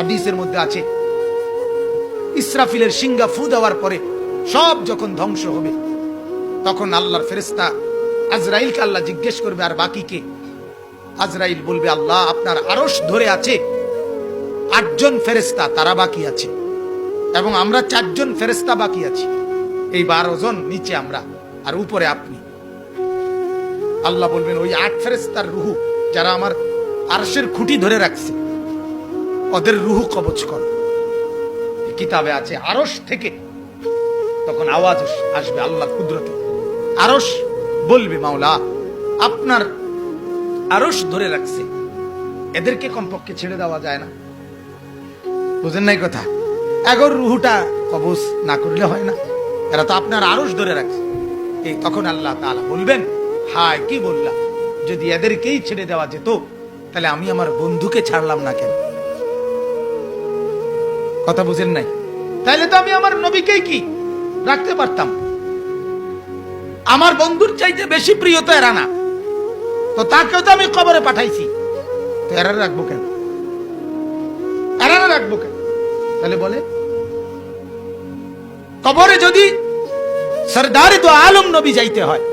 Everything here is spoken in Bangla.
হাদিসের মধ্যে আছে, ইসরাফিলের সিংহা ফু দেওয়ার পরে সব যখন ধ্বংস হবে, তখন আল্লাহর ফেরেশতা আজরাইলকে আল্লাহ জিজ্ঞেস করবে, আর বাকি কে? আজরাইল বলবে, আল্লাহ আপনার আরশ ধরে আছে 8 জন ফেরেশতা, তারা বাকি আছে, এবং আমরা 4 জন ফেরেশতা বাকি আছি। এই 12 জন নিচে আমরা, আর উপরে আপনি। আল্লাহ বলবেন, ওই 8 ফেরেশতার রুহু যারা আমার আরশের খুঁটি ধরে রাখছে, ওদের রুহু কবজ করো। কিতাবে আছে আরশ থেকে তখন আওয়াজ আসবে আল্লাহর কুদরতে। আরশ বলবে, মাওলা আপনার আরশ ধরে রাখছে, এদেরকে কমপক্ষে ছেড়ে দেওয়া যায় না? বুঝেন নাই কথা? এগোর রুহুটা কবজ না করলে হয় না? এরা তো আপনার আরশ ধরে রাখছে। এই তখন আল্লাহ তাআলা বলবেন, হায় কি বললাম, যদি এদেরকেই ছেড়ে দেওয়া যেত তাহলে আমি আমার বন্ধুকে ছাড়লাম না কেন? কথা বুঝেন নাই? তাইলে তো আমি আমার নবীকেই কি রাখতে পারতাম। আমার বন্ধুর চাইতে বেশি প্রিয় তো এরা না, তো তাকেও তো আমি কবরে পাঠাইছি, তো এরা রাখবো কেন? এরা রাখবো কেন? তাহলে বলে, কবরে যদি সরদারে তো আলম নবী যাইতে হয়,